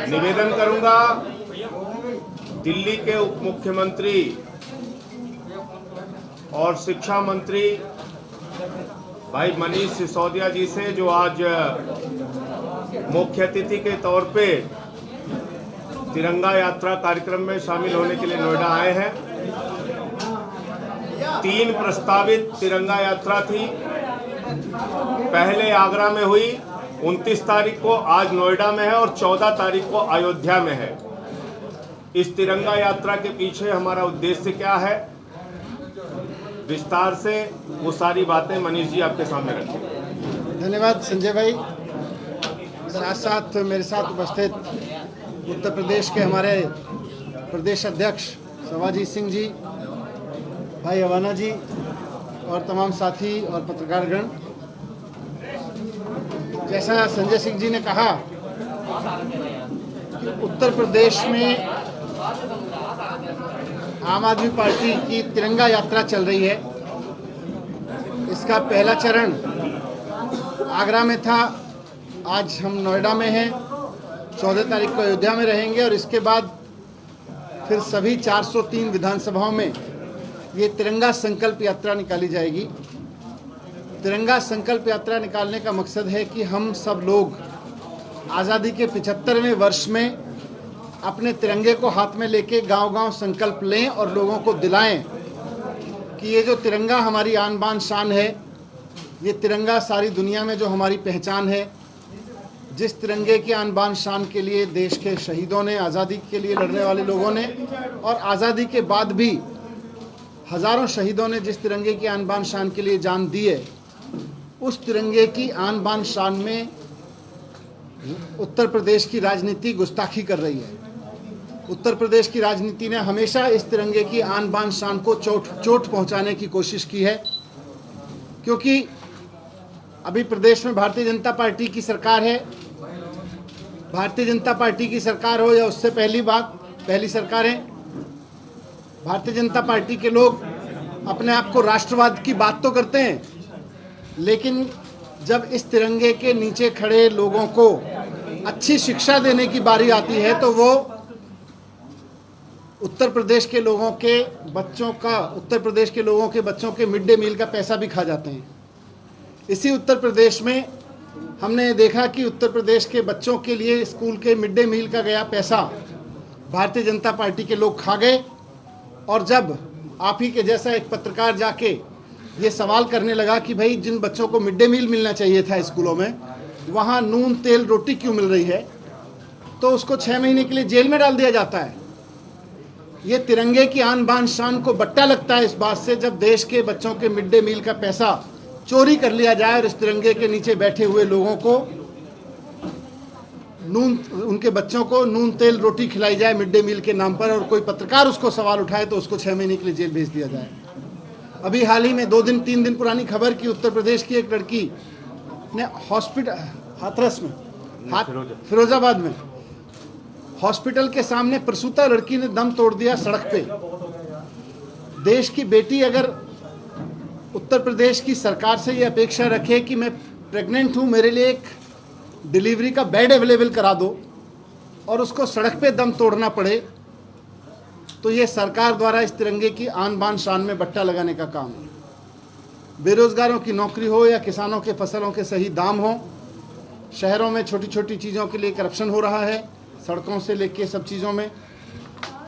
निवेदन करूंगा दिल्ली के उप मुख्यमंत्री और शिक्षा मंत्री भाई मनीष सिसोदिया जी से, जो आज मुख्य अतिथि के तौर पे तिरंगा यात्रा कार्यक्रम में शामिल होने के लिए नोएडा आए हैं। 3 प्रस्तावित तिरंगा यात्रा थी। पहले आगरा में हुई 29 तारीख को, आज नोएडा में है और 14 तारीख को अयोध्या में है। इस तिरंगा यात्रा के पीछे हमारा उद्देश्य क्या है, विस्तार से वो सारी बातें मनीष जी आपके सामने रखें। धन्यवाद संजय भाई। साथ साथ मेरे साथ उपस्थित उत्तर प्रदेश के हमारे प्रदेश अध्यक्ष शिवाजी सिंह जी, भाई अवाना जी और तमाम साथी और पत्रकारगण। जैसा संजय सिंह जी ने कहा कि उत्तर प्रदेश में आम आदमी पार्टी की तिरंगा यात्रा चल रही है। इसका पहला चरण आगरा में था, आज हम नोएडा में हैं। 14 तारीख को अयोध्या में रहेंगे और इसके बाद फिर सभी 403 विधानसभाओं में ये तिरंगा संकल्प यात्रा निकाली जाएगी। तिरंगा संकल्प यात्रा निकालने का मकसद है कि हम सब लोग आज़ादी के 75वें वर्ष में अपने तिरंगे को हाथ में लेके गांव-गांव संकल्प लें और लोगों को दिलाएं कि ये जो तिरंगा हमारी आन बान शान है, ये तिरंगा सारी दुनिया में जो हमारी पहचान है। जिस तिरंगे की आन बान शान के लिए देश के शहीदों ने, आज़ादी के लिए लड़ने वाले लोगों ने और आज़ादी के बाद भी हज़ारों शहीदों ने जिस तिरंगे की आन बान शान के लिए जान दी है, उस तिरंगे की आन बान शान में उत्तर प्रदेश की राजनीति गुस्ताखी कर रही है। उत्तर प्रदेश की राजनीति ने हमेशा इस तिरंगे की आन बान शान को चोट पहुंचाने की कोशिश की है, क्योंकि अभी प्रदेश में भारतीय जनता पार्टी की सरकार है। भारतीय जनता पार्टी की सरकार हो या उससे पहली सरकार है, भारतीय जनता पार्टी के लोग अपने आप को राष्ट्रवाद की बात तो करते हैं, लेकिन जब इस तिरंगे के नीचे खड़े लोगों को अच्छी शिक्षा देने की बारी आती है तो वो उत्तर प्रदेश के लोगों के बच्चों के मिड डे मील का पैसा भी खा जाते हैं। इसी उत्तर प्रदेश में हमने देखा कि उत्तर प्रदेश के बच्चों के लिए स्कूल के मिड डे मील का गया पैसा भारतीय जनता पार्टी के लोग खा गए। और जब आप ही के जैसा एक पत्रकार जाके ये सवाल करने लगा कि भाई जिन बच्चों को मिड डे मील मिलना चाहिए था स्कूलों में, वहाँ नून तेल रोटी क्यों मिल रही है, तो उसको 6 महीने के लिए जेल में डाल दिया जाता है। ये तिरंगे की आन बान शान को बट्टा लगता है इस बात से, जब देश के बच्चों के मिड डे मील का पैसा चोरी कर लिया जाए और इस तिरंगे के नीचे बैठे हुए लोगों को उनके बच्चों को नून तेल रोटी खिलाई जाए मिड डे मील के नाम पर, और कोई पत्रकार उसको सवाल उठाए तो उसको 6 महीने के लिए जेल भेज दिया जाए। अभी हाल ही में 2-3 दिन पुरानी खबर की उत्तर प्रदेश की एक लड़की ने हाथरस में, फिरोजाबाद में हॉस्पिटल के सामने प्रसूता लड़की ने दम तोड़ दिया सड़क पे। देश की बेटी अगर उत्तर प्रदेश की सरकार से ये अपेक्षा रखे कि मैं प्रेग्नेंट हूँ, मेरे लिए एक डिलीवरी का बेड अवेलेबल करा दो, और उसको सड़क पे दम तोड़ना पड़े, तो ये सरकार द्वारा इस तिरंगे की आन बान शान में बट्टा लगाने का काम है। बेरोजगारों की नौकरी हो या किसानों के फसलों के सही दाम हो, शहरों में छोटी छोटी चीज़ों के लिए करप्शन हो रहा है, सड़कों से लेके सब चीज़ों में।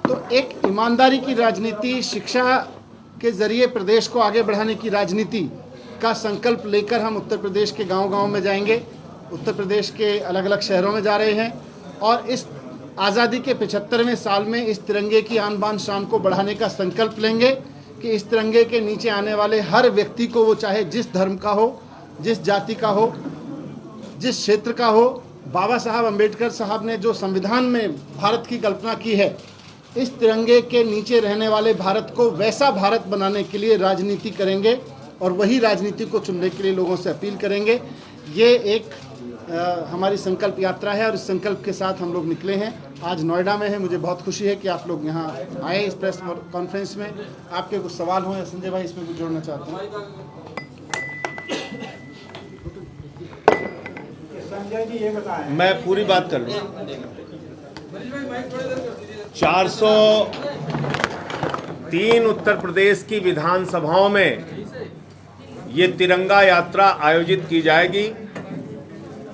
तो एक ईमानदारी की राजनीति, शिक्षा के ज़रिए प्रदेश को आगे बढ़ाने की राजनीति का संकल्प लेकर हम उत्तर प्रदेश के गांव-गांव में जाएंगे। उत्तर प्रदेश के अलग अलग शहरों में जा रहे हैं और इस आज़ादी के 75वें साल में इस तिरंगे की आन बान शान को बढ़ाने का संकल्प लेंगे कि इस तिरंगे के नीचे आने वाले हर व्यक्ति को, वो चाहे जिस धर्म का हो, जिस जाति का हो, जिस क्षेत्र का हो, बाबा साहब अम्बेडकर साहब ने जो संविधान में भारत की कल्पना की है, इस तिरंगे के नीचे रहने वाले भारत को वैसा भारत बनाने के लिए राजनीति करेंगे और वही राजनीति को चुनने के लिए लोगों से अपील करेंगे। ये एक हमारी संकल्प यात्रा है और इस संकल्प के साथ हम लोग निकले हैं। आज नोएडा में है, मुझे बहुत खुशी है कि आप लोग यहाँ आए इस प्रेस कॉन्फ्रेंस में। आपके कुछ सवाल हो या संजय भाई इसमें कुछ जोड़ना चाहते हैं? संजय जी ये बताएं, मैं पूरी बात कर लूँ। 403 उत्तर प्रदेश की विधानसभाओं में ये तिरंगा यात्रा आयोजित की जाएगी।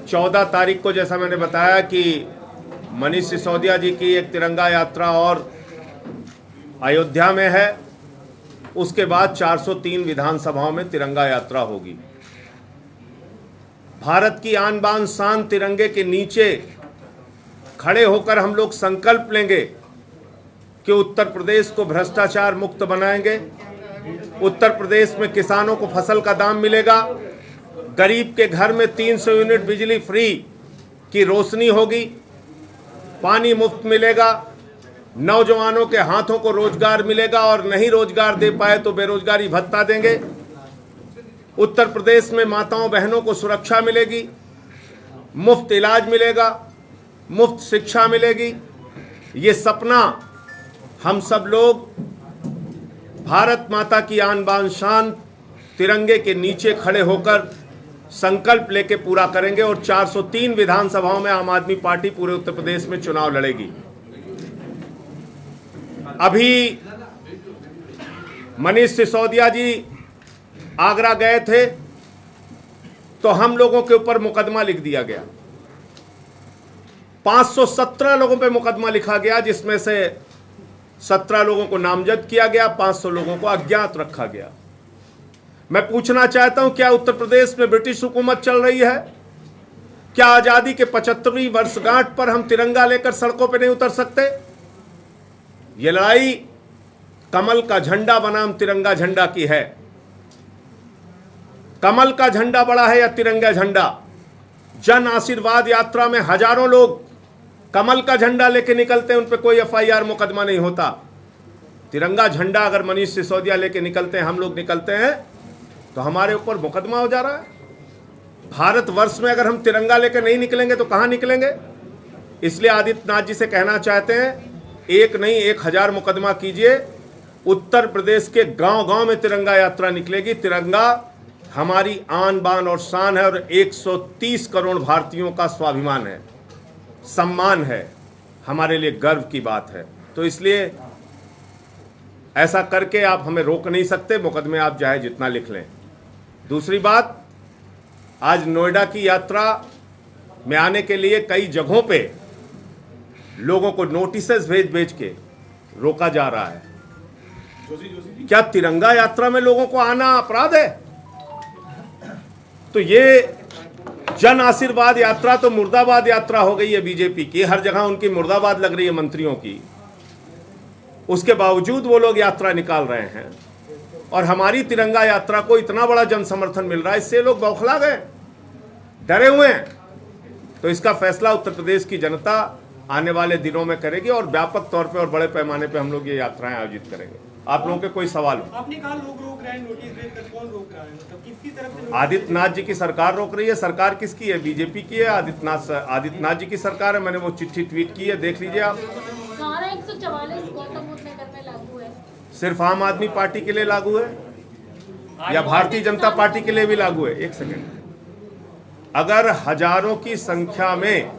14 तारीख को जैसा मैंने बताया कि मनीष सिसोदिया जी की एक तिरंगा यात्रा और अयोध्या में है। उसके बाद 403 विधानसभाओं में तिरंगा यात्रा होगी। भारत की आन बान शान तिरंगे के नीचे खड़े होकर हम लोग संकल्प लेंगे कि उत्तर प्रदेश को भ्रष्टाचार मुक्त बनाएंगे। उत्तर प्रदेश में किसानों को फसल का दाम मिलेगा, गरीब के घर में 300 यूनिट बिजली फ्री की रोशनी होगी, पानी मुफ्त मिलेगा, नौजवानों के हाथों को रोजगार मिलेगा और नहीं रोजगार दे पाए तो बेरोजगारी भत्ता देंगे। उत्तर प्रदेश में माताओं बहनों को सुरक्षा मिलेगी, मुफ्त इलाज मिलेगा, मुफ्त शिक्षा मिलेगी। ये सपना हम सब लोग भारत माता की आन बान शान तिरंगे के नीचे खड़े होकर संकल्प लेके पूरा करेंगे और 403 विधानसभाओं में आम आदमी पार्टी पूरे उत्तर प्रदेश में चुनाव लड़ेगी। अभी मनीष सिसोदिया जी आगरा गए थे तो हम लोगों के ऊपर मुकदमा लिख दिया गया। 517 लोगों पे मुकदमा लिखा गया, जिसमें से 17 लोगों को नामजद किया गया, 500 लोगों को अज्ञात रखा गया। मैं पूछना चाहता हूं, क्या उत्तर प्रदेश में ब्रिटिश हुकूमत चल रही है? क्या आजादी के 75वीं वर्षगांठ पर हम तिरंगा लेकर सड़कों पर नहीं उतर सकते? यह लड़ाई कमल का झंडा बनाम तिरंगा झंडा की है। कमल का झंडा बड़ा है या तिरंगा झंडा? जन आशीर्वाद यात्रा में हजारों लोग कमल का झंडा लेके निकलते हैं, उन पे कोई एफआईआर मुकदमा नहीं होता। तिरंगा झंडा अगर मनीष सिसोदिया लेके निकलते हैं, हम लोग निकलते हैं, तो हमारे ऊपर मुकदमा हो जा रहा है। भारतवर्ष में अगर हम तिरंगा लेकर नहीं निकलेंगे तो कहां निकलेंगे? इसलिए आदित्यनाथ जी से कहना चाहते हैं, एक नहीं 1000 मुकदमा कीजिए। उत्तर प्रदेश के गांव गांव में तिरंगा यात्रा निकलेगी। तिरंगा हमारी आन बान और शान है और 130 करोड़ भारतीयों का स्वाभिमान है, सम्मान है, हमारे लिए गर्व की बात है। तो इसलिए ऐसा करके आप हमें रोक नहीं सकते। मुकदमे आप चाहे जितना लिख लें। दूसरी बात, आज नोएडा की यात्रा में आने के लिए कई जगहों पे लोगों को नोटिसेस भेज के रोका जा रहा है। क्या तिरंगा यात्रा में लोगों को आना अपराध है? तो ये जन आशीर्वाद यात्रा तो मुर्दाबाद यात्रा हो गई है बीजेपी की। हर जगह उनकी मुर्दाबाद लग रही है मंत्रियों की। उसके बावजूद वो लोग यात्रा निकाल रहे हैं और हमारी तिरंगा यात्रा को इतना बड़ा जन समर्थन मिल रहा है, इससे लोग बौखला गए, डरे हुए हैं। तो इसका फैसला उत्तर प्रदेश की जनता आने वाले दिनों में करेगी और व्यापक तौर पे और बड़े पैमाने पे हम लोग ये यात्राएं आयोजित करेंगे। आप लोगों के कोई सवाल हो? आपने कहा लोग रोक रहे हैं, नोटिस भेजकर कौन रोक रहा है? मतलब किसकी तरफ से? आदित्यनाथ जी की सरकार रोक रही है। सरकार किसकी है? बीजेपी की है। आदित्यनाथ जी की सरकार है। मैंने वो चिट्ठी ट्वीट की है, देख लीजिए आप। 144 गौतम बुद्ध नगर में लागू है। सिर्फ आम आदमी पार्टी के लिए लागू है या भारतीय जनता पार्टी के लिए भी लागू है? एक सेकेंड, अगर हजारों की संख्या में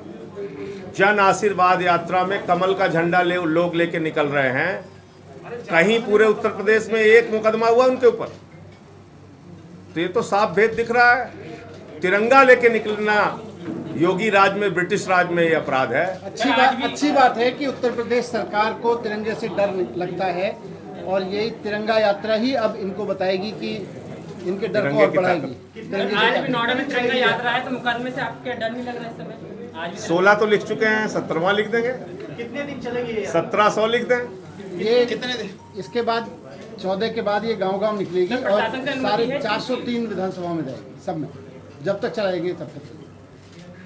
जन आशीर्वाद यात्रा में कमल का झंडा लोग लेके निकल रहे हैं, कहीं पूरे उत्तर प्रदेश में एक मुकदमा हुआ उनके ऊपर? तो ये तो साफ भेद दिख रहा है। तिरंगा लेके निकलना योगी राज में, ब्रिटिश राज में ये अपराध है। अच्छी बात है कि उत्तर प्रदेश सरकार को तिरंगे से डर लगता है और यही तिरंगा यात्रा ही अब इनको बताएगी कि इनके डर को और बढ़ाएगी। आज भी नोएडा में तिरंगा यात्रा है, तो मुकदमे से आपके डर नहीं लग रहा है इस समय? आज 16 तो लिख चुके हैं, 17वां लिख देंगे। कितने दिन चलेगी? 1700 लिख दें। ये कितने दिन? इसके बाद 14 के बाद ये गांव-गांव निकलेगी और सारे 403 विधानसभा में जाएगी, सब में, जब तक चलाएगी तब तक।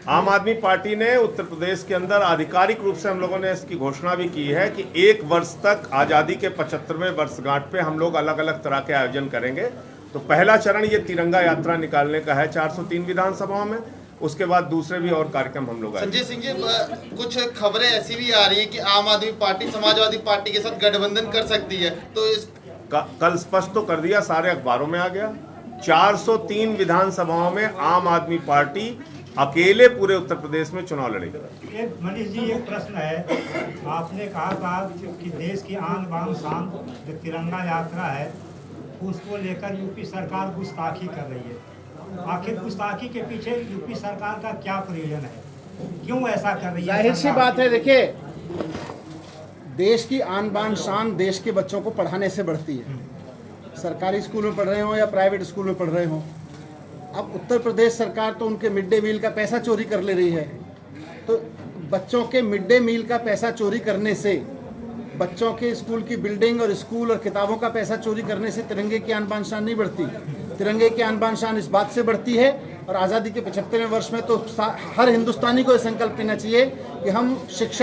आम आदमी पार्टी ने उत्तर प्रदेश के अंदर आधिकारिक रूप से हम लोगों ने इसकी घोषणा भी की है कि 1 वर्ष तक आज़ादी के 75वें वर्षगांठ पे हम लोग अलग अलग तरह के आयोजन करेंगे। तो पहला चरण ये तिरंगा यात्रा निकालने का है 403 विधानसभाओं में। उसके बाद दूसरे भी और कार्यक्रम हम लोग। संजय सिंह जी, कुछ खबरें ऐसी भी आ रही है कि आम आदमी पार्टी समाजवादी पार्टी के साथ गठबंधन कर सकती है, तो इस कल स्पष्ट तो कर दिया, सारे अखबारों में आ गया। 403 विधानसभाओं में आम आदमी पार्टी अकेले पूरे उत्तर प्रदेश में चुनाव लड़ेगी। एक मनीष जी, एक प्रश्न है। आपने कहा था कि देश की आन बान शान जो तिरंगा यात्रा है उसको लेकर यूपी सरकार गुस्ताखी कर रही है। आखिर गुस्ताखी के पीछे यूपी सरकार का क्या प्रयोजन है, क्यों ऐसा कर रही है? जाहिर सी बात है, देखिए, देश की आन बान शान देश के बच्चों को पढ़ाने से बढ़ती है। सरकारी स्कूल में पढ़ रहे हो या प्राइवेट स्कूल में पढ़ रहे हो। अब उत्तर प्रदेश सरकार तो उनके मिड डे मील का पैसा चोरी कर ले रही है, तो बच्चों के मिड डे मील का पैसा चोरी करने से, बच्चों के स्कूल की बिल्डिंग और स्कूल और किताबों का पैसा चोरी करने से तिरंगे की आन बान शान नहीं बढ़ती। तिरंगे की आन बान शान इस बात से बढ़ती है, और आज़ादी के 75वें वर्ष में तो हर हिंदुस्तानी को यह संकल्प लेना चाहिए कि हम शिक्षा